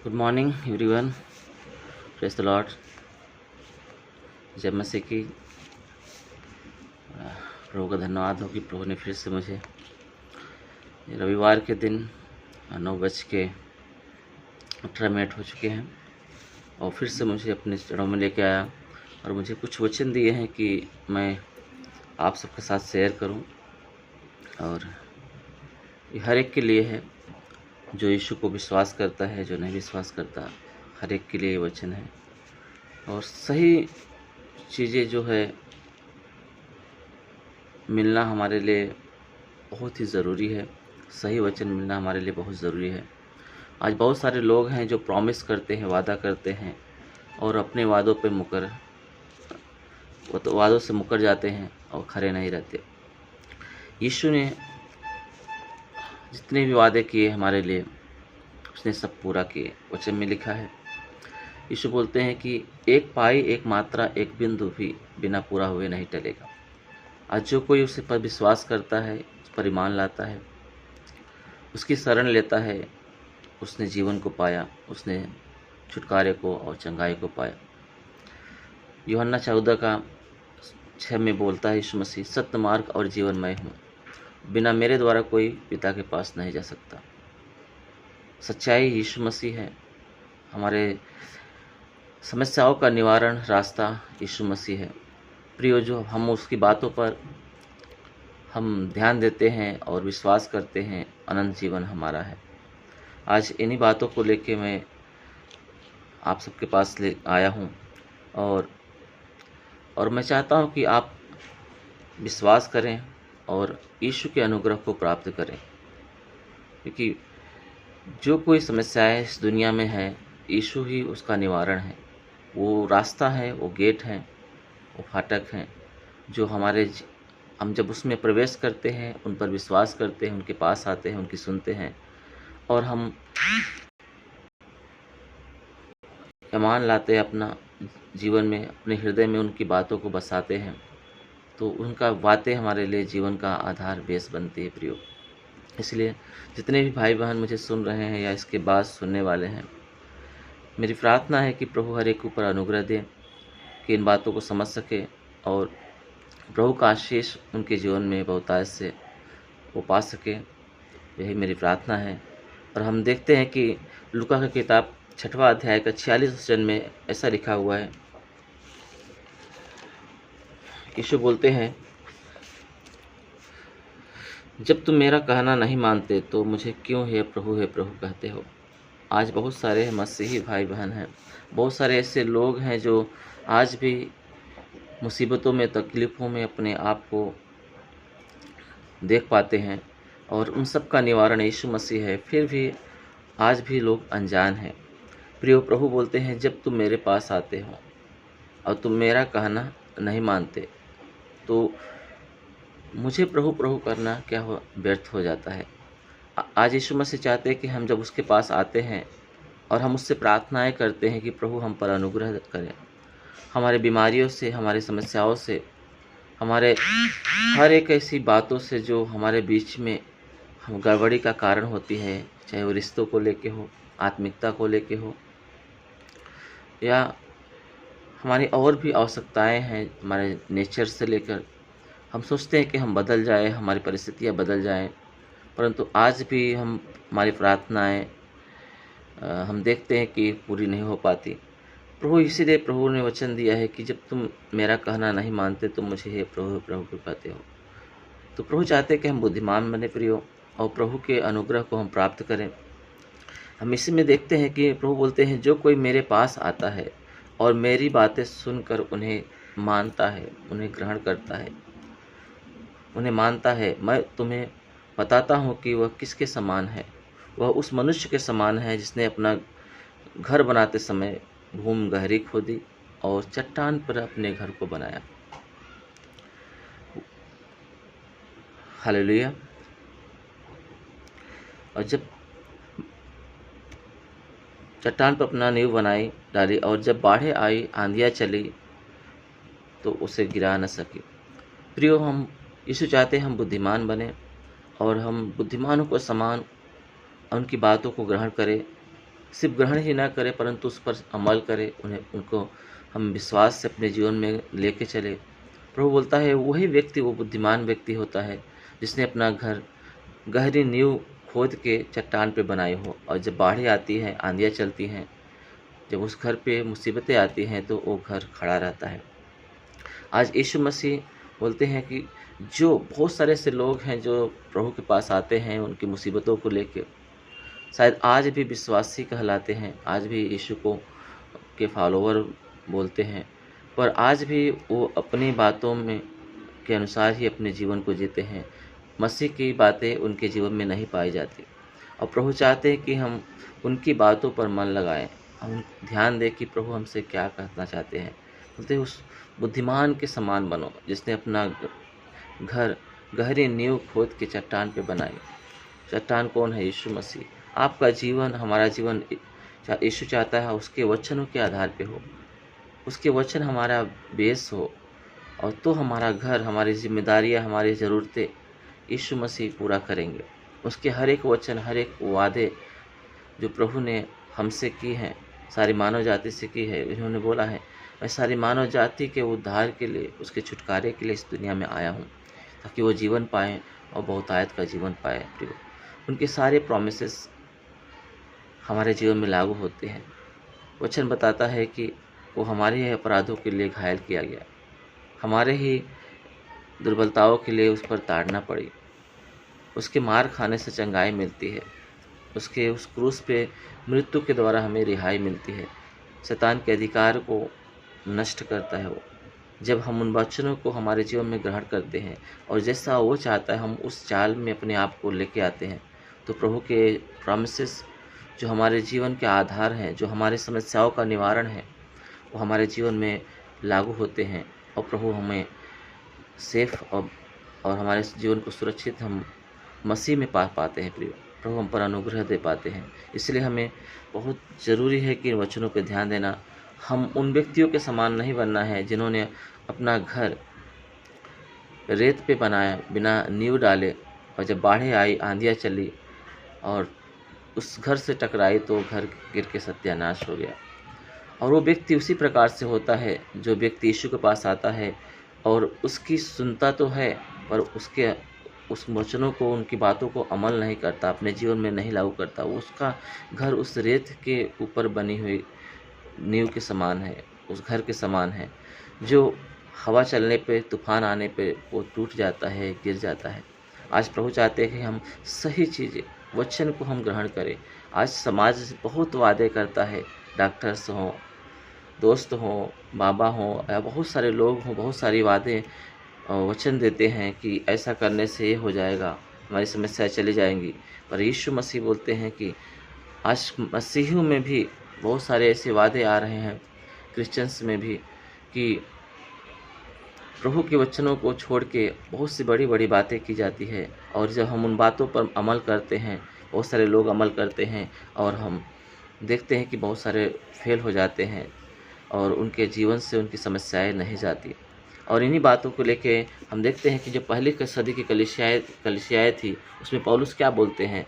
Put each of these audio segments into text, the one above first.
Good morning everyone. Praise the Lord. जय मसीह की। प्रभु का धन्यवाद हो कि प्रभु ने फिर से मुझे रविवार के दिन 9:18 हो चुके हैं और फिर से मुझे अपने चरणों में लेके आया और मुझे कुछ वचन दिए हैं कि मैं आप सबके साथ शेयर करूं। और ये हर एक के लिए है, जो यीशु को विश्वास करता है, जो नहीं विश्वास करता, हर एक के लिए ये वचन है। और सही चीज़ें जो है मिलना हमारे लिए बहुत ही ज़रूरी है। सही वचन मिलना हमारे लिए बहुत ज़रूरी है। आज बहुत सारे लोग हैं जो प्रॉमिस करते हैं, वादा करते हैं और अपने वादों पे वादों से मुकर जाते हैं और खरे नहीं रहते। यीशु ने जितने भी वादे किए हमारे लिए, उसने सब पूरा किए। वचन में लिखा है, यीशु बोलते हैं कि एक पाई, एक मात्रा, एक बिंदु भी बिना पूरा हुए नहीं टलेगा। आज जो कोई उस पर विश्वास करता है, उस पर ईमान लाता है, उसकी शरण लेता है, उसने जीवन को पाया, उसने छुटकारे को और चंगाई को पाया। यूहन्ना 14:6 में बोलता है यीशु मसीह, सत्य मार्ग और जीवन मैं हूँ, बिना मेरे द्वारा कोई पिता के पास नहीं जा सकता। सच्चाई यीशु मसीह है। हमारे समस्याओं का निवारण रास्ता यीशु मसीह है। प्रियो, जो हम उसकी बातों पर हम ध्यान देते हैं और विश्वास करते हैं, अनंत जीवन हमारा है। आज इन्हीं बातों को लेके मैं आप सबके पास ले आया हूँ और मैं चाहता हूँ कि आप विश्वास करें और यीशु के अनुग्रह को प्राप्त करें, क्योंकि जो कोई समस्याएं इस दुनिया में है, यीशु ही उसका निवारण है। वो रास्ता है, वो गेट है, वो फाटक हैं, जो हम जब उसमें प्रवेश करते हैं, उन पर विश्वास करते हैं, उनके पास आते हैं, उनकी सुनते हैं और हम ईमान लाते हैं अपना जीवन में, अपने हृदय में उनकी बातों को बसाते हैं, तो उनका बातें हमारे लिए जीवन का आधार बेस बनती है। प्रियो, इसलिए जितने भी भाई बहन मुझे सुन रहे हैं या इसके बाद सुनने वाले हैं, मेरी प्रार्थना है कि प्रभु हर एक ऊपर अनुग्रह दे कि इन बातों को समझ सके और प्रभु का आशीष उनके जीवन में बहुतायत से वो पा सके। यही मेरी प्रार्थना है। और हम देखते हैं कि लूका की किताब 6वां अध्याय का 46 वचन में ऐसा लिखा हुआ है। यीशु बोलते हैं, जब तुम मेरा कहना नहीं मानते तो मुझे क्यों हे प्रभु कहते हो। आज बहुत सारे मसीही भाई बहन हैं, बहुत सारे ऐसे लोग हैं जो आज भी मुसीबतों में, तकलीफ़ों में अपने आप को देख पाते हैं और उन सब का निवारण यीशु मसीह है, फिर भी आज भी लोग अनजान हैं। प्रियो, प्रभु बोलते हैं, जब तुम मेरे पास आते हो और तुम मेरा कहना नहीं मानते तो मुझे प्रभु करना क्या व्यर्थ हो जाता है। आज यीशु मसीह चाहते हैं कि हम जब उसके पास आते हैं और हम उससे प्रार्थनाएं करते हैं कि प्रभु हम पर अनुग्रह करें, हमारे बीमारियों से, हमारे समस्याओं से, हमारे हर एक ऐसी बातों से जो हमारे बीच में हम गड़बड़ी का कारण होती है, चाहे वो रिश्तों को लेके हो, आत्मिकता को लेके हो, या हमारी और भी आवश्यकताएं हैं, हमारे नेचर से लेकर हम सोचते हैं कि हम बदल जाएं, हमारी परिस्थितियां बदल जाएं, परंतु आज भी हमारी प्रार्थनाएं हम देखते हैं कि पूरी नहीं हो पाती। प्रभु, इसीलिए प्रभु ने वचन दिया है कि जब तुम मेरा कहना नहीं मानते तो मुझे हे प्रभु क्यों कहते हो। तो प्रभु चाहते हैं कि हम बुद्धिमान बने प्रियो और प्रभु के अनुग्रह को हम प्राप्त करें। हम इसी में देखते हैं कि प्रभु बोलते हैं, जो कोई मेरे पास आता है और मेरी बातें सुनकर उन्हें मानता है, उन्हें ग्रहण करता है, उन्हें मानता है, मैं तुम्हें बताता हूँ कि वह किसके समान है। वह उस मनुष्य के समान है जिसने अपना घर बनाते समय भूमि गहरी खोदी और चट्टान पर अपने घर को बनाया। हालेलुया। और जब चट्टान पर अपना नींव बनाई डाली और जब बाढ़ें आई, आंधियाँ चली, तो उसे गिरा न सकी। प्रियो, हम यीशु चाहते हैं हम बुद्धिमान बने और हम बुद्धिमानों को समान उनकी बातों को ग्रहण करें सिर्फ ग्रहण ही ना करें परंतु उस पर अमल करें, उनको हम विश्वास से अपने जीवन में लेके चले। प्रभु बोलता है वही व्यक्ति वो बुद्धिमान व्यक्ति होता है जिसने अपना घर गहरी नींव खोद के चट्टान पे बनाई हो, और जब बाढ़ें आती हैं, आंधियाँ चलती हैं, जब उस घर पे मुसीबतें आती हैं तो वो घर खड़ा रहता है। आज यीशु मसीह बोलते हैं कि जो बहुत सारे ऐसे लोग हैं जो प्रभु के पास आते हैं उनकी मुसीबतों को लेके, शायद आज भी विश्वासी कहलाते हैं, आज भी यीशु को के फॉलोवर बोलते हैं, पर आज भी वो अपनी बातों में के अनुसार ही अपने जीवन को जीते हैं। मसीह की बातें उनके जीवन में नहीं पाई जाती, और प्रभु चाहते हैं कि हम उनकी बातों पर मन लगाएं, हम ध्यान दें कि प्रभु हमसे क्या कहना चाहते हैं। बोलते उस बुद्धिमान के समान बनो जिसने अपना घर गहरी नींव खोद के चट्टान पे बनाई। चट्टान कौन है? यीशु मसीह। आपका जीवन, हमारा जीवन यीशु चाहता है उसके वचनों के आधार पे हो, उसके वचन हमारा बेस हो, और तो हमारा घर, हमारी जिम्मेदारियां, हमारी ज़रूरतें यीशु मसीह पूरा करेंगे। उसके हर एक वचन, हर एक वादे जो प्रभु ने हमसे की हैं, सारी मानव जाति से की है, इन्होंने बोला है मैं सारी मानव जाति के उद्धार के लिए, उसके छुटकारे के लिए इस दुनिया में आया हूँ, ताकि वो जीवन पाएँ और बहुतायत का जीवन पाए। उनके सारे प्रॉमिसेस हमारे जीवन में लागू होते हैं। वचन बताता है कि वो हमारे ही अपराधों के लिए घायल किया गया, हमारे ही दुर्बलताओं के लिए उस पर ताड़ना पड़ी, उसके मार खाने से चंगाई मिलती है, उसके उस क्रूस पे मृत्यु के द्वारा हमें रिहाई मिलती है। शैतान के अधिकार को नष्ट करता है वो, जब हम उन वचनों को हमारे जीवन में ग्रहण करते हैं और जैसा वो चाहता है हम उस चाल में अपने आप को लेके आते हैं, तो प्रभु के प्रॉमिसेस जो हमारे जीवन के आधार हैं, जो हमारी समस्याओं का निवारण है, वो हमारे जीवन में लागू होते हैं, और प्रभु हमें सेफ और हमारे जीवन को सुरक्षित हम मसीह में पा पाते हैं। प्रभु हम पर अनुग्रह दे पाते हैं। इसलिए हमें बहुत ज़रूरी है कि इन वचनों पर ध्यान देना। हम उन व्यक्तियों के समान नहीं बनना है जिन्होंने अपना घर रेत पे बनाया बिना नींव डाले, और जब बाढ़ें आई, आंधियाँ चली और उस घर से टकराई तो घर गिर के सत्यानाश हो गया। और वो व्यक्ति उसी प्रकार से होता है जो व्यक्ति यीशु के पास आता है और उसकी सुनता तो है पर उस वचनों को, उनकी बातों को अमल नहीं करता, अपने जीवन में नहीं लागू करता। उसका घर उस रेत के ऊपर बनी हुई नींव के समान है, उस घर के समान है जो हवा चलने पे, तूफान आने पे वो टूट जाता है, गिर जाता है। आज प्रभु चाहते हैं कि हम सही चीज़ें, वचन को हम ग्रहण करें। आज समाज बहुत वादे करता है, डॉक्टर्स हों, दोस्त हों, बाबा हों, या बहुत सारे लोग हों, बहुत सारी वादे वचन देते हैं कि ऐसा करने से ये हो जाएगा, हमारी समस्याएं चली जाएंगी। पर यीशु मसीह बोलते हैं कि आज मसीहियों में भी बहुत सारे ऐसे वादे आ रहे हैं, क्रिश्चियंस में भी, कि प्रभु के वचनों को छोड़ के बहुत सी बड़ी बड़ी बातें की जाती है, और जब हम उन बातों पर अमल करते हैं, बहुत सारे लोग अमल करते हैं और हम देखते हैं कि बहुत सारे फेल हो जाते हैं और उनके जीवन से उनकी समस्याएं नहीं जाती। और इन्हीं बातों को लेके हम देखते हैं कि जो पहली सदी की कलीसियाएँ थी, उसमें पौलुस क्या बोलते हैं।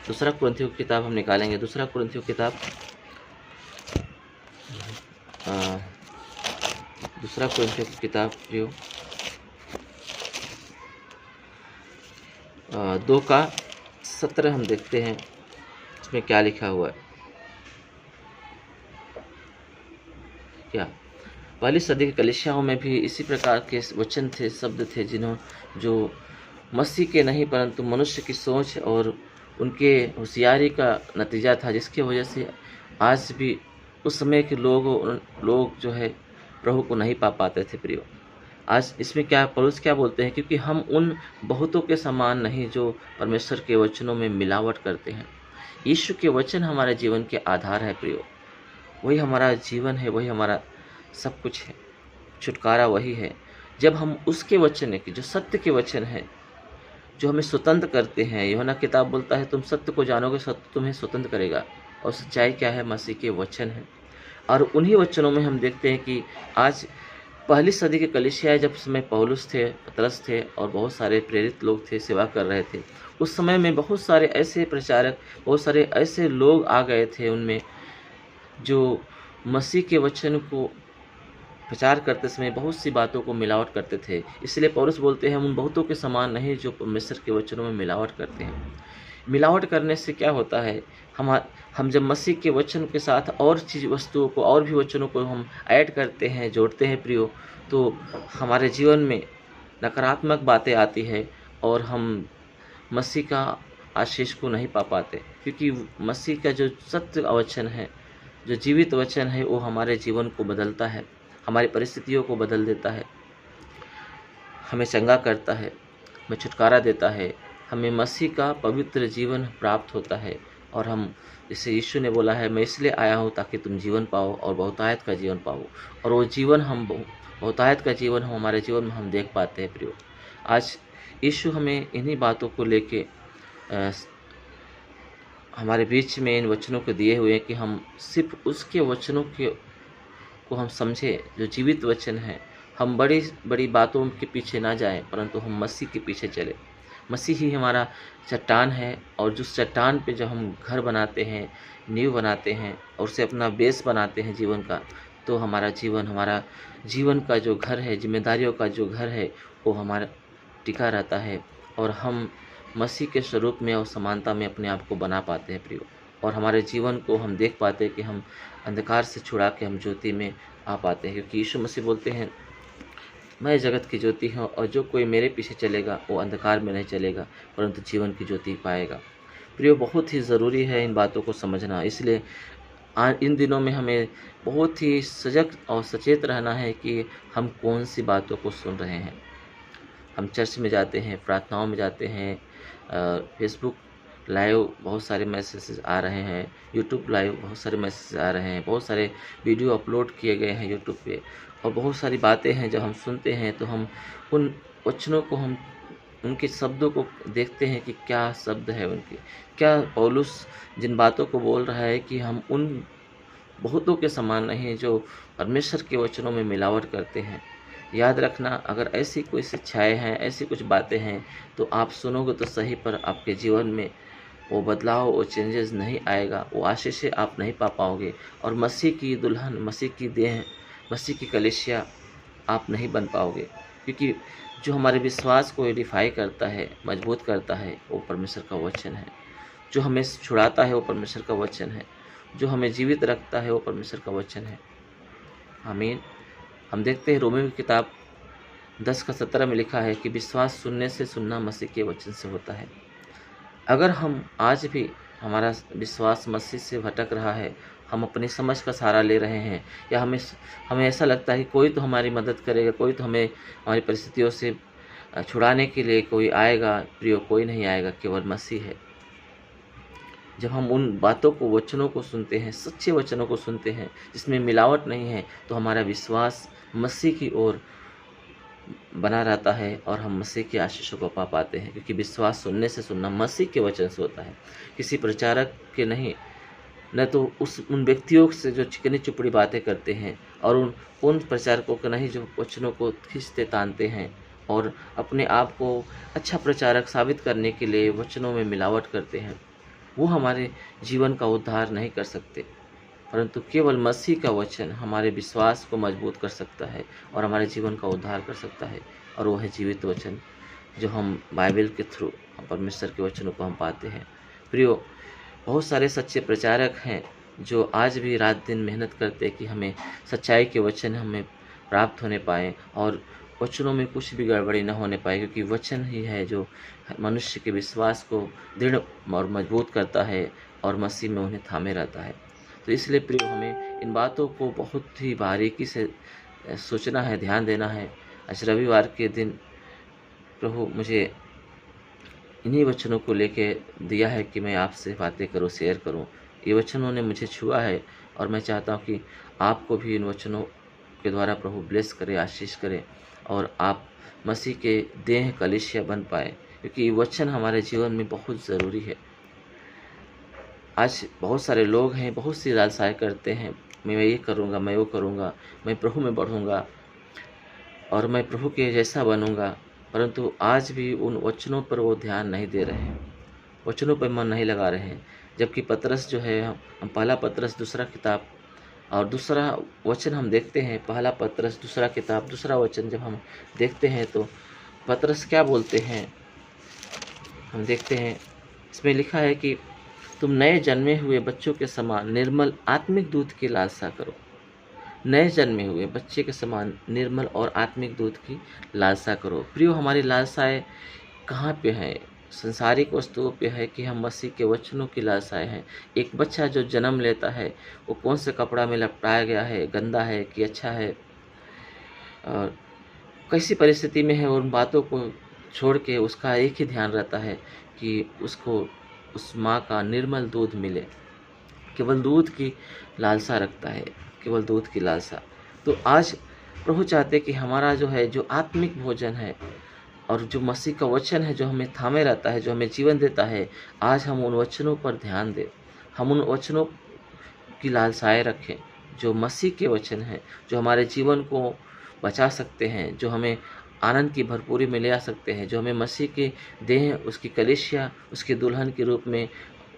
दूसरा कुरिन्थियों की किताब हम निकालेंगे, दूसरा कुरिन्थियों की किताब, दूसरा कुरिन्थियों की किताब जो 2:17 हम देखते हैं, इसमें क्या लिखा हुआ है। क्या पहली सदी की कलीसियाओं में भी इसी प्रकार के वचन थे, शब्द थे, जो मसीह के नहीं परंतु मनुष्य की सोच और उनके होशियारी का नतीजा था, जिसकी वजह से आज भी उस समय के लोग जो है प्रभु को नहीं पा पाते थे। प्रियो, आज इसमें क्या पौलुस क्या बोलते हैं, क्योंकि हम उन बहुतों के समान नहीं जो परमेश्वर के वचनों में मिलावट करते हैं। यीशु के वचन हमारे जीवन के आधार है। प्रियो, वही हमारा जीवन है, वही हमारा सब कुछ है, छुटकारा वही है। जब हम उसके वचन की, जो सत्य के वचन है, जो हमें स्वतंत्र करते हैं, यूहन्ना किताब बोलता है तुम सत्य को जानोगे, सत्य तुम्हें स्वतंत्र करेगा। और सच्चाई क्या है? मसीह के वचन है। और उन्हीं वचनों में हम देखते हैं कि आज पहली सदी के कलीसियाएँ जब समय पौलुस थे, पतरस थे और बहुत सारे प्रेरित लोग थे, सेवा कर रहे थे। उस समय में बहुत सारे ऐसे प्रचारक, बहुत सारे ऐसे लोग आ गए थे उनमें, जो मसीह के वचन को प्रचार करते समय बहुत सी बातों को मिलावट करते थे। इसलिए पौलुस बोलते हैं, हम उन बहुतों के समान नहीं जो परमेश्वर के वचनों में मिलावट करते हैं। मिलावट करने से क्या होता है, हम जब मसीह के वचन के साथ और चीज़ वस्तुओं को, और भी वचनों को हम ऐड करते हैं, जोड़ते हैं प्रियो, तो हमारे जीवन में नकारात्मक बातें आती है और हम मसीह का आशीष को नहीं पा पाते। क्योंकि मसीह का जो सत्य वचन है, जो जीवित वचन है, वो हमारे जीवन को बदलता है, हमारी परिस्थितियों को बदल देता है, हमें चंगा करता है, हमें छुटकारा देता है, हमें मसीह का पवित्र जीवन प्राप्त होता है। और हम, जैसे यीशु ने बोला है, मैं इसलिए आया हूँ ताकि तुम जीवन पाओ और बहुतायत का जीवन पाओ। और वो जीवन हम बहुतायत का जीवन हम हमारे जीवन में हम देख पाते हैं प्रियो। आज यीशु हमें इन्हीं बातों को लेके हमारे बीच में इन वचनों को दिए हुए हैं कि हम सिर्फ उसके वचनों को हम समझें, जो जीवित वचन है। हम बड़ी बड़ी बातों के पीछे ना जाएं, परंतु हम मसीह के पीछे चले। मसीह ही हमारा चट्टान है, और जिस चट्टान पे जब हम घर बनाते हैं, नींव बनाते हैं और उसे अपना बेस बनाते हैं जीवन का, तो हमारा जीवन का जो घर है, जिम्मेदारियों का जो घर है, वो हमारा टिका रहता है और हम मसीह के स्वरूप में और समानता में अपने आप को बना पाते हैं प्रियो। और हमारे जीवन को हम देख पाते हैं कि हम अंधकार से छुड़ा के हम ज्योति में आ पाते हैं। क्योंकि यीशु मसीह बोलते हैं, मैं जगत की ज्योति हूँ और जो कोई मेरे पीछे चलेगा वो अंधकार में नहीं चलेगा, परंतु जीवन की ज्योति पाएगा। प्रियो, बहुत ही ज़रूरी है इन बातों को समझना। इसलिए इन दिनों में हमें बहुत ही सजग और सचेत रहना है कि हम कौन सी बातों को सुन रहे हैं। हम चर्च में जाते हैं, प्रार्थनाओं में जाते हैं, फेसबुक लाइव बहुत सारे मैसेजेस आ रहे हैं, यूट्यूब लाइव बहुत सारे मैसेजेस आ रहे हैं, बहुत सारे वीडियो अपलोड किए गए हैं यूट्यूब पे, और बहुत सारी बातें हैं जब हम सुनते हैं तो हम उन वचनों को, हम उनके शब्दों को देखते हैं कि क्या शब्द है उनके, क्या पौलुस जिन बातों को बोल रहा है कि हम उन बहुतों के समान नहीं जो परमेश्वर के वचनों में मिलावट करते हैं। याद रखना, अगर ऐसी कोई शिक्षाएँ हैं, ऐसी कुछ बातें हैं, तो आप सुनोगे तो सही, पर आपके जीवन में वो बदलाव, वो चेंजेस नहीं आएगा, वो आशीषें आप नहीं पा पाओगे, और मसीह की दुल्हन, मसीह की देह, मसीह की कलीसिया आप नहीं बन पाओगे। क्योंकि जो हमारे विश्वास को एडिफाई करता है, मजबूत करता है, वो परमेश्वर का वचन है। जो हमें छुड़ाता है वो परमेश्वर का वचन है। जो हमें जीवित रखता है वो परमेश्वर का वचन है। आमीन। हम देखते हैं रोमियो की किताब 10:17 में लिखा है कि विश्वास सुनने से, सुनना मसीह के वचन से होता है। अगर हम आज भी, हमारा विश्वास मसीह से भटक रहा है, हम अपनी समझ का सहारा ले रहे हैं, या हमें ऐसा लगता है कि कोई तो हमारी मदद करेगा, कोई तो हमें हमारी परिस्थितियों से छुड़ाने के लिए कोई आएगा, प्रियो, कोई नहीं आएगा, केवल मसीह है। जब हम उन बातों को, वचनों को सुनते हैं, सच्चे वचनों को सुनते हैं जिसमें मिलावट नहीं है, तो हमारा विश्वास मसीह की ओर बना रहता है और हम मसीह के आशीषों को पा पाते हैं। क्योंकि विश्वास सुनने से, सुनना मसीह के वचन से होता है, किसी प्रचारक के नहीं, न तो उन व्यक्तियों से जो चिकनी चुपड़ी बातें करते हैं, और उन प्रचारकों के नहीं जो वचनों को खींचते तानते हैं और अपने आप को अच्छा प्रचारक साबित करने के लिए वचनों में मिलावट करते हैं। वो हमारे जीवन का उद्धार नहीं कर सकते, परंतु केवल मसीह का वचन हमारे विश्वास को मजबूत कर सकता है और हमारे जीवन का उद्धार कर सकता है। और वो है जीवित वचन, जो हम बाइबल के थ्रू परमेश्वर के वचनों को हम पाते हैं। प्रियो, बहुत सारे सच्चे प्रचारक हैं जो आज भी रात दिन मेहनत करते हैं कि हमें सच्चाई के वचन हमें प्राप्त होने पाए और वचनों में कुछ भी गड़बड़ी न होने पाए, क्योंकि वचन ही है जो मनुष्य के विश्वास को दृढ़ और मजबूत करता है और मसीह में उन्हें थामे रहता है। तो इसलिए प्रिय, हमें इन बातों को बहुत ही बारीकी से सोचना है, ध्यान देना है। आज रविवार के दिन प्रभु मुझे इन्हीं वचनों को लेके दिया है कि मैं आपसे बातें करूं, शेयर करूं। ये वचनों ने मुझे छुआ है और मैं चाहता हूं कि आपको भी इन वचनों के द्वारा प्रभु ब्लेस करे, आशीष करे, और आप मसीह के देह कलीसिया बन पाए, क्योंकि ये वचन हमारे जीवन में बहुत ज़रूरी है। आज बहुत सारे लोग हैं, बहुत सी लालसाएं करते हैं, मैं ये करूँगा, मैं वो करूँगा, मैं प्रभु में बढ़ूँगा, और मैं प्रभु के जैसा बनूंगा, परंतु आज भी उन वचनों पर वो ध्यान नहीं दे रहे हैं, वचनों पर मन नहीं लगा रहे हैं। जबकि पतरस जो है, हम पहला पतरस दूसरा किताब और दूसरा वचन हम देखते हैं, पहला पतरस दूसरा किताब दूसरा वचन जब हम देखते हैं तो पतरस क्या बोलते हैं, हम देखते हैं। इसमें लिखा है कि तुम नए जन्मे हुए बच्चों के समान निर्मल आत्मिक दूध की लालसा करो। नए जन्मे हुए बच्चे के समान निर्मल और आत्मिक दूध की लालसा करो। प्रियो, हमारी लालसाएं कहाँ पे हैं? संसारिक वस्तुओं पे है कि हम मसीह के वचनों की लालसाएं हैं? एक बच्चा जो जन्म लेता है वो कौन से कपड़ा में लपटाया गया है, गंदा है कि अच्छा है, और कैसी परिस्थिति में है, उन बातों को छोड़ के उसका एक ही ध्यान रहता है कि उसको उस माँ का निर्मल दूध मिले। केवल दूध की लालसा रखता है, केवल दूध की लालसा। तो आज प्रभु चाहते कि हमारा जो है, जो आत्मिक भोजन है और जो मसीह का वचन है, जो हमें थामे रहता है, जो हमें जीवन देता है, आज हम उन वचनों पर ध्यान दें, हम उन वचनों की लालसाएं रखें जो मसीह के वचन हैं, जो हमारे जीवन को बचा सकते हैं, जो हमें आनंद की भरपूरी में ले आ सकते हैं, जो हमें मसीह की देह, उसकी कलीसिया, उसके दुल्हन के रूप में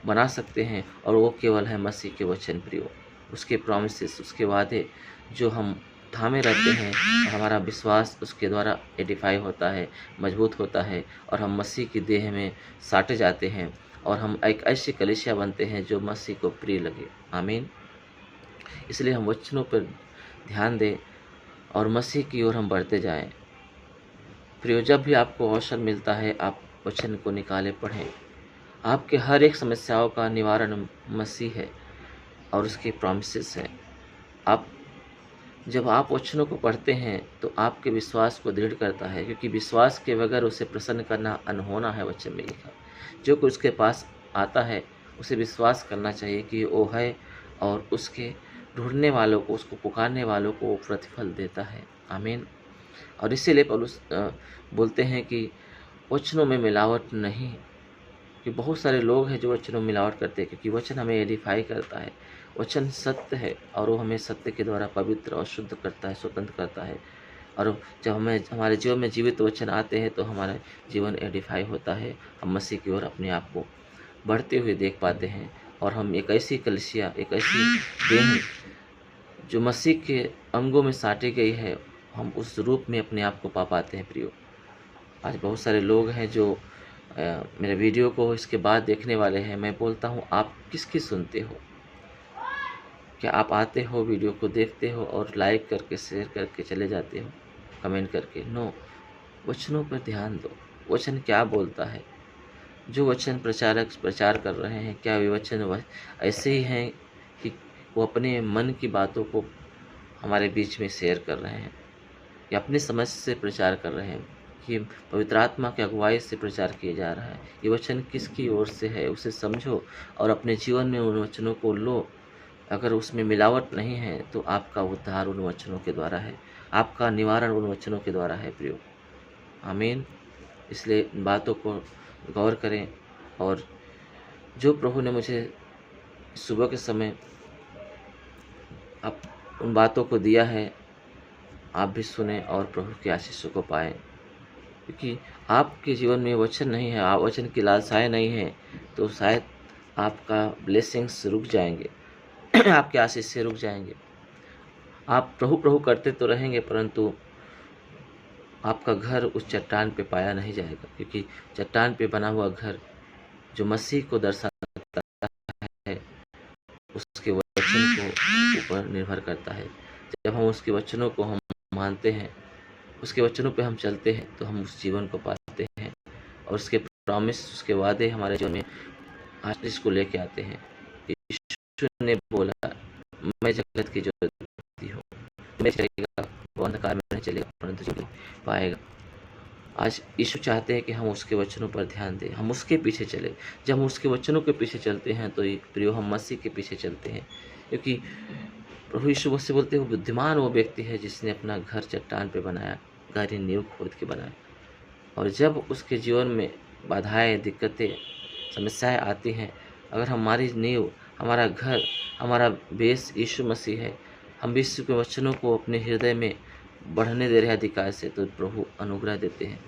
बना सकते हैं। और वो केवल है मसीह के वचन प्रियो, उसके प्रॉमिसेस, उसके वादे जो हम थामे रहते हैं, और हमारा विश्वास उसके द्वारा एडिफाई होता है, मजबूत होता है, और हम मसीह की देह में साटे जाते हैं, और हम एक ऐसी कलीसिया बनते हैं जो मसीह को प्रिय लगे। आमीन। इसलिए हम वचनों पर ध्यान दें और मसीह की ओर हम बढ़ते जाएं। प्रियो, जब भी आपको अवसर मिलता है, आप वचन को निकाले पढ़ें। आपके हर एक समस्याओं का निवारण मसीह है और उसके प्रॉमिसेस हैं। जब आप वचनों को पढ़ते हैं तो आपके विश्वास को दृढ़ करता है, क्योंकि विश्वास के बगैर उसे प्रसन्न करना अनहोना है, वचन में लिखा। जो कोई उसके पास आता है उसे विश्वास करना चाहिए कि वो है, और उसके ढूंढने वालों को, उसको पुकारने वालों को वो प्रतिफल देता है। आमीन। और इसीलिए पौलुस बोलते हैं कि वचनों में मिलावट नहीं, कि बहुत सारे लोग हैं जो वचनों में मिलावट करते हैं, क्योंकि वचन हमें एडिफाई करता है। वचन सत्य है और वो हमें सत्य के द्वारा पवित्र और शुद्ध करता है, स्वतंत्र करता है। और जब हमें हमारे जीवन में जीवित वचन आते हैं तो हमारा जीवन एडिफाई होता है, हम मसीह की ओर अपने आप को बढ़ते हुए देख पाते हैं, और हम एक ऐसी कलीसिया, एक ऐसी देह जो मसीह के अंगों में साटी गई है, हम उस रूप में अपने आप को पा पाते हैं। प्रियो, आज बहुत सारे लोग हैं जो मेरे वीडियो को इसके बाद देखने वाले हैं। मैं बोलता हूँ, आप किसकी सुनते हो? क्या आप आते हो, वीडियो को देखते हो और लाइक करके, शेयर करके चले जाते हो, कमेंट करके? नो, वचनों पर ध्यान दो। वचन क्या बोलता है? जो वचन प्रचारक प्रचार कर रहे हैं, क्या वे वचन ऐसे ही हैं कि वो अपने मन की बातों को हमारे बीच में शेयर कर रहे हैं, या अपनी समझ से प्रचार कर रहे हैं, कि पवित्र आत्मा की अगुवाई से प्रचार किया जा रहा है? ये वचन किसकी ओर से है, उसे समझो और अपने जीवन में उन वचनों को लो। अगर उसमें मिलावट नहीं है तो आपका उद्धार उन वचनों के द्वारा है, आपका निवारण उन वचनों के द्वारा है। प्रियो, आमीन। इसलिए इन बातों को गौर करें, और जो प्रभु ने मुझे सुबह के समय आप उन बातों को दिया है, आप भी सुने और प्रभु की आशीषों को पाएं। क्योंकि आपके जीवन में वचन नहीं है, आप वचन की लालसाएं नहीं है, तो शायद आपका ब्लेसिंग्स रुक जाएंगे आपके आशीष से रुक जाएंगे। आप प्रभु प्रभु करते तो रहेंगे, परंतु आपका घर उस चट्टान पे पाया नहीं जाएगा, क्योंकि चट्टान पे बना हुआ घर जो मसीह को दर्शाता है, उसके वचन को ऊपर निर्भर करता है। जब हम उसके वचनों को हम मानते हैं, उसके वचनों पे हम चलते हैं, तो हम उस जीवन को पाते हैं, और उसके प्रॉमिस, उसके वादे हमारे जीवन में आशीष को लेके आते हैं। यीशु ने बोला, मैं जगत की ज्योति हूँ, मैं चलेगा वो अंधकार में नहीं चलेगा, परंतु जो पाएगा। आज यीशु चाहते हैं कि हम उसके वचनों पर ध्यान दें, हम उसके पीछे चले। जब हम उसके वचनों के पीछे चलते हैं तो प्रियो, हम मसीह के पीछे चलते हैं, क्योंकि प्रभु यीशु मुझसे बोलते हैं, बुद्धिमान वो व्यक्ति है जिसने अपना घर चट्टान पे बनाया, गहरी नींव खोद के बनाया। और जब उसके जीवन में बाधाएं, दिक्कतें, समस्याएं आती हैं, अगर हमारी नींव, हमारा घर, हमारा बेस यीशु मसीह है, हम यीशु के वचनों को अपने हृदय में बढ़ने दे रहे हैं अधिकार से, तो प्रभु अनुग्रह देते हैं।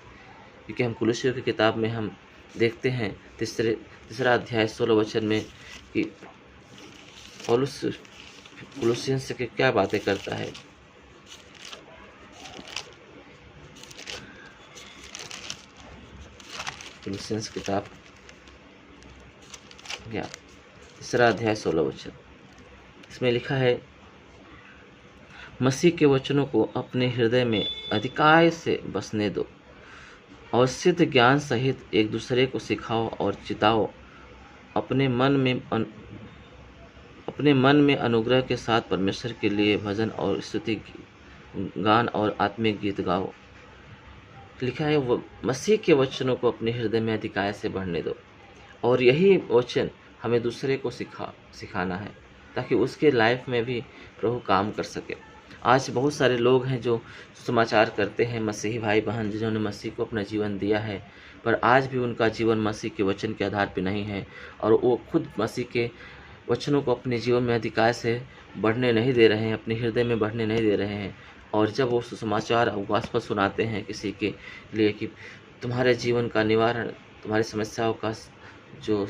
क्योंकि हम कुलुस्सियों की किताब में हम देखते हैं तीसरा अध्याय 16 वचन में कि पौलुस कुलुस्सियंस से क्या बातें करता है। कुलुस्सियंस किताब या तीसरा अध्याय 16 वचन, इसमें लिखा है, मसीह के वचनों को अपने हृदय में अधिकार से बसने दो और सिद्ध ज्ञान सहित एक दूसरे को सिखाओ और चिताओ। अपने मन में अनुग्रह के साथ परमेश्वर के लिए भजन और स्तुति गान और आत्मिक गीत गाओ। लिखा है वो मसीह के वचनों को अपने हृदय में अधिकार से बढ़ने दो, और यही वचन हमें दूसरे को सिखाना है ताकि उसके लाइफ में भी प्रभु काम कर सके। आज बहुत सारे लोग हैं जो समाचार करते हैं, मसीही भाई बहन जिन्होंने मसीह को अपना जीवन दिया है, पर आज भी उनका जीवन मसीह के वचन के आधार पर नहीं है, और वो खुद मसीह के वचनों को अपने जीवन में अधिकार से बढ़ने नहीं दे रहे हैं, अपने हृदय में बढ़ने नहीं दे रहे हैं। और जब वो सुसमाचार गोस्पेल सुनाते हैं किसी के लिए कि तुम्हारे जीवन का निवारण, तुम्हारी समस्याओं का जो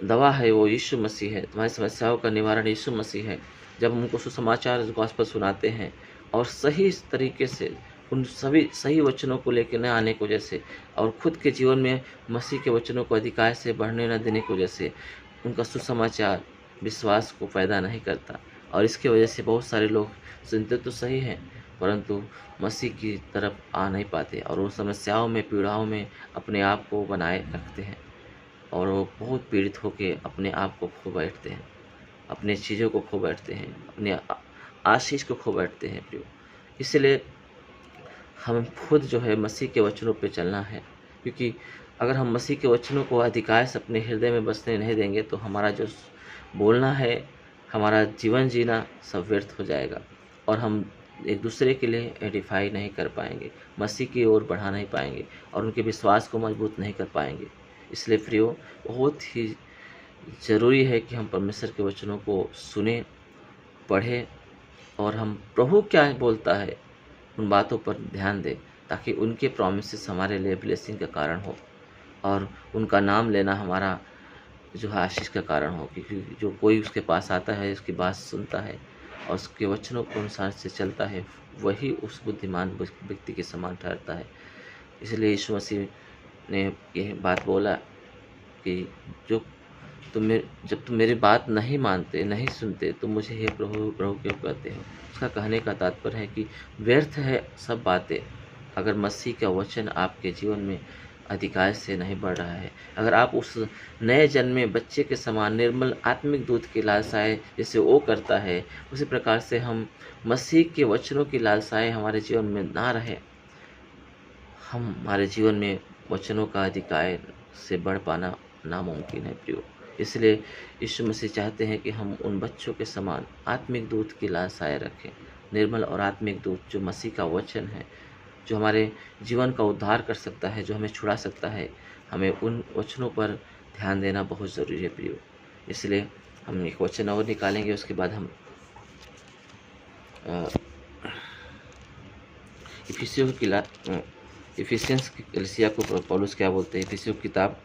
दवा है वो यीशु मसीह है, तुम्हारी समस्याओं का निवारण यीशु मसीह है, जब हम उनको सुसमाचार गोस्पेल सुनाते हैं और सही तरीके से उन सभी सही वचनों को लेकर न आने की वजह से और खुद के जीवन में मसीह के वचनों को अधिकार से बढ़ने न देने की वजह से उनका सुसमाचार विश्वास को पैदा नहीं करता, और इसकी वजह से बहुत सारे लोग सुनते तो सही हैं परंतु मसीह की तरफ आ नहीं पाते, और वो समस्याओं में पीड़ाओं में अपने आप को बनाए रखते हैं, और वो बहुत पीड़ित होकर अपने आप को खो बैठते हैं, अपने चीज़ों को खो बैठते हैं, अपने आशीष को खो बैठते हैं प्रियो। इसलिए हम खुद जो है मसीह के वचनों पे चलना है, क्योंकि अगर हम मसीह के वचनों को अधिकार से अपने हृदय में बसने नहीं देंगे तो हमारा जो बोलना है, हमारा जीवन जीना सब व्यर्थ हो जाएगा, और हम एक दूसरे के लिए एडिफाई नहीं कर पाएंगे, मसीह की ओर बढ़ा नहीं पाएंगे, और उनके विश्वास को मजबूत नहीं कर पाएंगे। इसलिए प्रियो, बहुत ही ज़रूरी है कि हम परमेश्वर के वचनों को सुने, पढ़ें, और हम प्रभु क्या बोलता है उन बातों पर ध्यान दें, ताकि उनके प्रॉमिसेस हमारे लिए ब्लेसिंग का कारण हो, और उनका नाम लेना हमारा जो है आशीष का कारण हो। क्योंकि जो कोई उसके पास आता है, उसकी बात सुनता है और उसके वचनों के अनुसार से चलता है, वही उस बुद्धिमान व्यक्ति के समान ठहरता है। इसलिए यीशु मसीह ने यह बात बोला कि जब तुम मेरी बात नहीं मानते, नहीं सुनते, तो मुझे हे प्रभु प्रभु क्यों कहते हो। उसका कहने का तात्पर्य है कि व्यर्थ है सब बातें अगर मसीह का वचन आपके जीवन में अधिकार से नहीं बढ़ रहा है। अगर आप उस नए जन्मे बच्चे के समान निर्मल आत्मिक दूध की लालसाएँ जैसे वो करता है, उसी प्रकार से हम मसीह के वचनों की लालसाएँ हमारे जीवन में ना रहे, हमारे जीवन में वचनों का अधिकार से बढ़ पाना नामुमकिन है प्रियो। इसलिए यीशु मसीह चाहते हैं कि हम उन बच्चों के समान आत्मिक दूध की लालसाएँ रखें, निर्मल और आत्मिक दूध जो मसीह का वचन है, जो हमारे जीवन का उद्धार कर सकता है, जो हमें छुड़ा सकता है। हमें उन वचनों पर ध्यान देना बहुत ज़रूरी है प्रियो। इसलिए हम एक वचन और निकालेंगे, उसके बाद हम इफिसियंस की कलीसिया को पौलुस क्या बोलते हैं। इफिसियों की किताब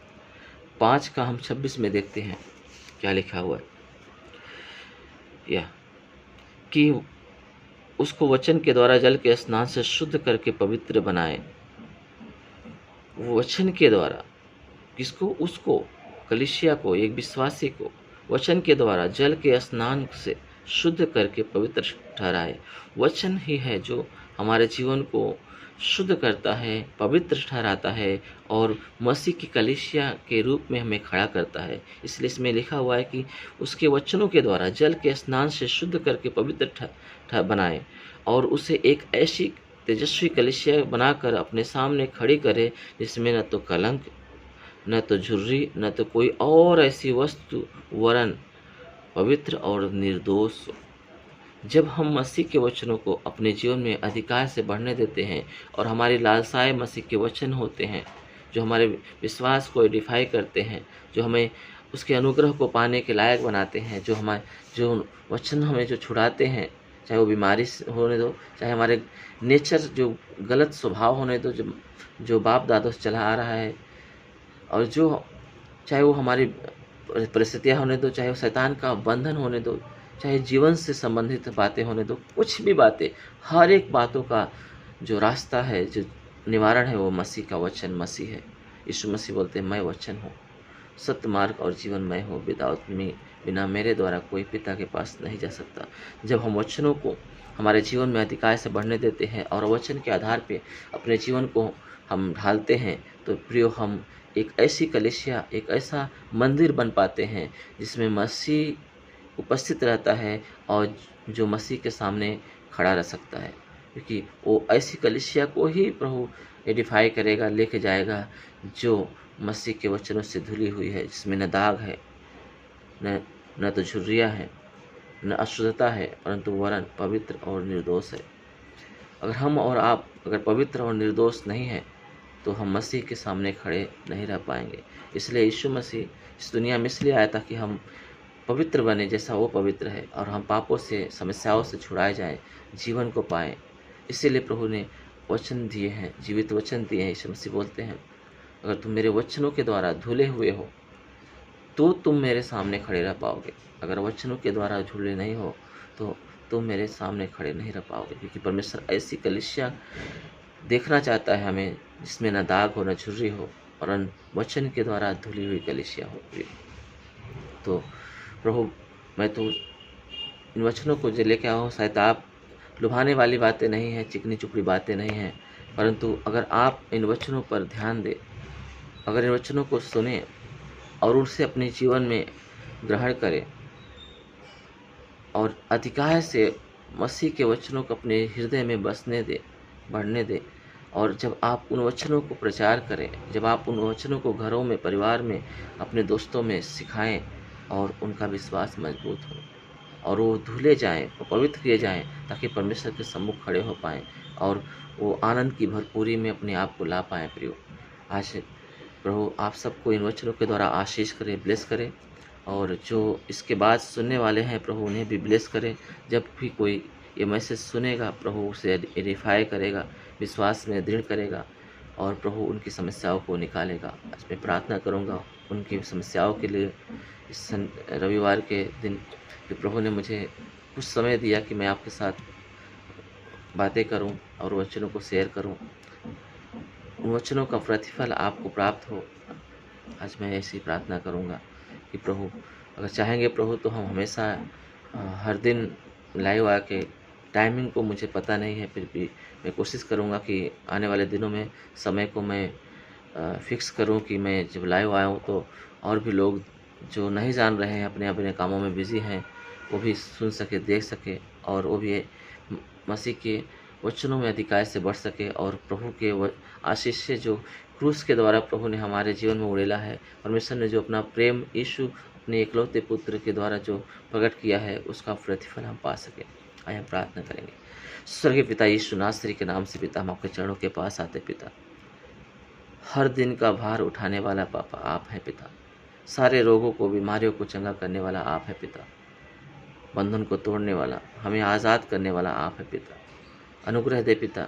5 का हम 26 में देखते हैं क्या लिखा हुआ है, या कि उसको वचन के द्वारा जल के स्नान से शुद्ध करके पवित्र बनाए। वचन के द्वारा किसको? उसको, कलीसिया को, एक विश्वासी को वचन के द्वारा जल के स्नान से शुद्ध करके पवित्र ठहराए। वचन ही है जो हमारे जीवन को शुद्ध करता है, पवित्र ठहराता है और मसीह की कलीसिया के रूप में हमें खड़ा करता है। इसलिए इसमें लिखा हुआ है कि उसके वचनों के द्वारा जल के स्नान से शुद्ध करके पवित्र बनाए, और उसे एक ऐसी तेजस्वी कलीसिया बनाकर अपने सामने खड़ी करे जिसमें न तो कलंक, न तो झुर्री, न तो कोई और ऐसी वस्तु, वरन पवित्र और निर्दोष। जब हम मसीह के वचनों को अपने जीवन में अधिकार से बढ़ने देते हैं और हमारी लालसाएं मसीह के वचन होते हैं जो हमारे विश्वास को एडिफाई करते हैं, जो हमें उसके अनुग्रह को पाने के लायक बनाते हैं, जो वचन हमें जो छुड़ाते हैं, चाहे वो बीमारी होने दो, चाहे हमारे नेचर जो गलत स्वभाव होने दो, जो जो बाप दादों से चला आ रहा है, और जो चाहे वो हमारी परिस्थितियाँ होने दो, चाहे वो शैतान का बंधन होने दो, चाहे जीवन से संबंधित बातें होने दो, कुछ भी बातें, हर एक बातों का जो रास्ता है, जो निवारण है, वो मसीह का वचन मसीह है। यीशु मसीह बोलते हैं, मैं वचन हूँ, सत्य मार्ग और जीवन मैं हूँ, विदाउट मी, बिना मेरे द्वारा कोई पिता के पास नहीं जा सकता। जब हम वचनों को हमारे जीवन में अधिकार से बढ़ने देते हैं और वचन के आधार पे अपने जीवन को हम ढालते हैं, तो प्रियो हम एक ऐसी कलीसिया, एक ऐसा मंदिर बन पाते हैं जिसमें मसीह उपस्थित रहता है और जो मसीह के सामने खड़ा रह सकता है, क्योंकि वो ऐसी कलीसिया को ही प्रभु एडिफाई करेगा, लेके जाएगा, जो मसीह के वचनों से धुली हुई है, जिसमें न दाग है, न तो झुर्रियाँ है, न अशुद्धता है, परंतु वरन पवित्र और निर्दोष है। अगर हम और आप अगर पवित्र और निर्दोष नहीं हैं, तो हम मसीह के सामने खड़े नहीं रह पाएंगे। इसलिए यीशु मसीह इस दुनिया में इसलिए आया ताकि हम पवित्र बने जैसा वो पवित्र है, और हम पापों से, समस्याओं से छुड़ाए जाएं, जीवन को पाएं। इसीलिए प्रभु ने वचन दिए हैं, जीवित वचन दिए हैं। यीशु मसीह बोलते हैं, अगर तुम मेरे वचनों के द्वारा धुले हुए हो तो तुम मेरे सामने खड़े रह पाओगे। अगर वचनों के द्वारा झूले नहीं हो तो तुम मेरे सामने खड़े नहीं रह पाओगे, क्योंकि परमेश्वर ऐसी कलीसिया देखना चाहता है हमें, जिसमें न दाग हो, न झुर्री हो, और वचन के द्वारा धुली हुई कलीसिया हो। तो प्रभु, मैं तो इन वचनों को जो लेके आया हूँ, शायद आप लुभाने वाली बातें नहीं हैं, चिकनी चुपड़ी बातें नहीं हैं, परंतु अगर आप इन वचनों पर ध्यान दें, अगर इन वचनों को सुने और उनसे अपने जीवन में ग्रहण करें और अधिकार से मसीह के वचनों को अपने हृदय में बसने दे, बढ़ने दे, और जब आप उन वचनों को प्रचार करें, जब आप उन वचनों को घरों में, परिवार में, अपने दोस्तों में सिखाएं, और उनका विश्वास मजबूत हो और वो धुले जाएं, वो पवित्र किए जाएं, ताकि परमेश्वर के सम्मुख खड़े हो पाएं और वो आनंद की भरपूरी में अपने आप को ला पाएं। प्रियो, आज प्रभु आप सबको इन वचनों के द्वारा आशीष करें, ब्लेस करें, और जो इसके बाद सुनने वाले हैं प्रभु उन्हें भी ब्लेस करें। जब भी कोई ये मैसेज सुनेगा, प्रभु उसे एडिफाई करेगा, विश्वास में दृढ़ करेगा, और प्रभु उनकी समस्याओं को निकालेगा। आज मैं प्रार्थना करूंगा उनकी समस्याओं के लिए इस रविवार के दिन, कि प्रभु ने मुझे कुछ समय दिया कि मैं आपके साथ बातें करूं और वचनों को शेयर करूं। उन वचनों का प्रतिफल आपको प्राप्त हो। आज मैं ऐसी प्रार्थना करूंगा कि प्रभु, अगर चाहेंगे प्रभु, तो हम हमेशा हर दिन लाइव आके, टाइमिंग को मुझे पता नहीं है, फिर भी मैं कोशिश करूंगा कि आने वाले दिनों में समय को मैं फिक्स करूं कि मैं जब लाइव आया हूँ तो और भी लोग जो नहीं जान रहे हैं, अपने अपने कामों में बिजी हैं, वो भी सुन सके, देख सके, और वो भी मसीह के वचनों में अधिकार से बढ़ सके, और प्रभु के आशीष से जो क्रूस के द्वारा प्रभु ने हमारे जीवन में उड़ेला है, परमेश्वर ने जो अपना प्रेम यीशु अपने इकलौते पुत्र के द्वारा जो प्रकट किया है, उसका प्रतिफल हम पा सके। आइए हम प्रार्थना करेंगे। स्वर्गीय पिता, यीशु नासरी के नाम से पिता, हम आपके चरणों के पास आते पिता। हर दिन का भार उठाने वाला पापा आप हैं पिता। सारे रोगों को, बीमारियों को चंगा करने वाला आप है पिता। बंधन को तोड़ने वाला, हमें आज़ाद करने वाला आप है पिता। अनुग्रह दे पिता,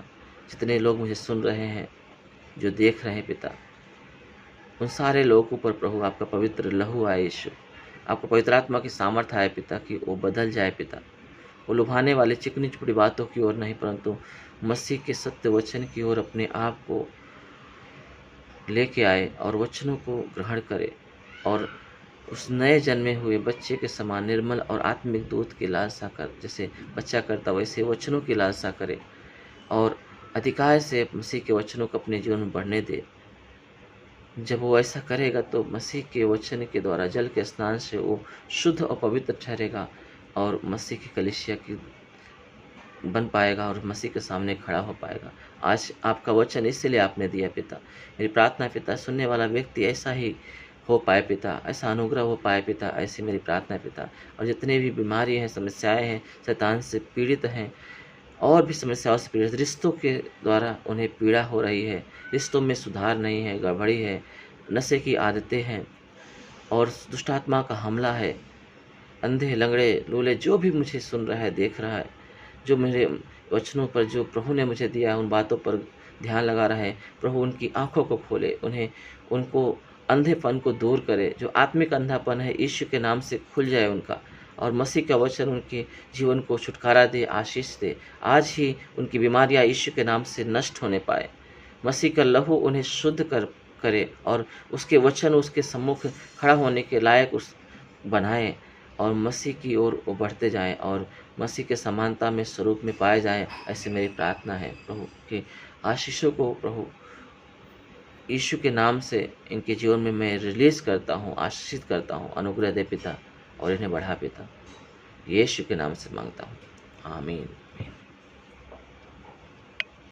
जितने लोग मुझे सुन रहे हैं, जो देख रहे हैं पिता, उन सारे लोगों पर प्रभु आपका पवित्र लहू आए यीशु, आपका पवित्र आत्मा की सामर्थ्य आए पिता, कि वो बदल जाए पिता। वो लुभाने वाली चिकनी चुपड़ी बातों की ओर नहीं, परंतु मसीह के सत्य वचन की ओर अपने आप को लेके आए और वचनों को ग्रहण करे, और उस नए जन्मे हुए बच्चे के समान निर्मल और आत्मिक दूध की लालसा कर, जैसे बच्चा करता वैसे वचनों की लालसा करे, और अधिकार से मसीह के वचनों को अपने जीवन में बढ़ने दे। जब वो ऐसा करेगा तो मसीह के वचन के द्वारा जल के स्नान से वो शुद्ध और पवित्र ठहरेगा, और मसीह की कलीसिया की बन पाएगा, और मसीह के सामने खड़ा हो पाएगा। आज आपका वचन इसलिए आपने दिया पिता। मेरी प्रार्थना पिता, सुनने वाला व्यक्ति ऐसा ही हो पाए पिता, ऐसा अनुग्रह हो पाए पिता, ऐसी मेरी प्रार्थना पिता। और जितने भी बीमारी हैं, समस्याएं हैं, शैतान से पीड़ित हैं, और भी समस्याओं से पीड़ित, रिश्तों के द्वारा उन्हें पीड़ा हो रही है, रिश्तों में सुधार नहीं है, गड़बड़ी है, नशे की आदतें हैं, और दुष्टात्मा का हमला है, अंधे, लंगड़े, लूले, जो भी मुझे सुन रहा है, देख रहा है, जो मेरे वचनों पर, जो प्रभु ने मुझे दिया है, उन बातों पर ध्यान लगा रहा है। प्रभु उनकी आँखों को खोले, उनको अंधेपन को दूर करे, जो आत्मिक अंधापन है यीशु के नाम से खुल जाए उनका, और मसीह का वचन उनके जीवन को छुटकारा दे, आशीष दे। आज ही उनकी बीमारियाँ यीशु के नाम से नष्ट होने पाए। मसीह का लहू उन्हें शुद्ध करे और उसके वचन उसके सम्मुख खड़ा होने के लायक उस बनाए, और मसीह की ओर वो बढ़ते जाएं और मसीह के समानता में स्वरूप में पाए जाएं। ऐसी मेरी प्रार्थना है। प्रभु के आशीषों को प्रभु यीशु के नाम से इनके जीवन में मैं रिलीज़ करता हूँ, आशीषित करता हूँ। अनुग्रह दे पिता और इन्हें बढ़ा पिता, यीशु के नाम से मांगता हूँ, आमीन।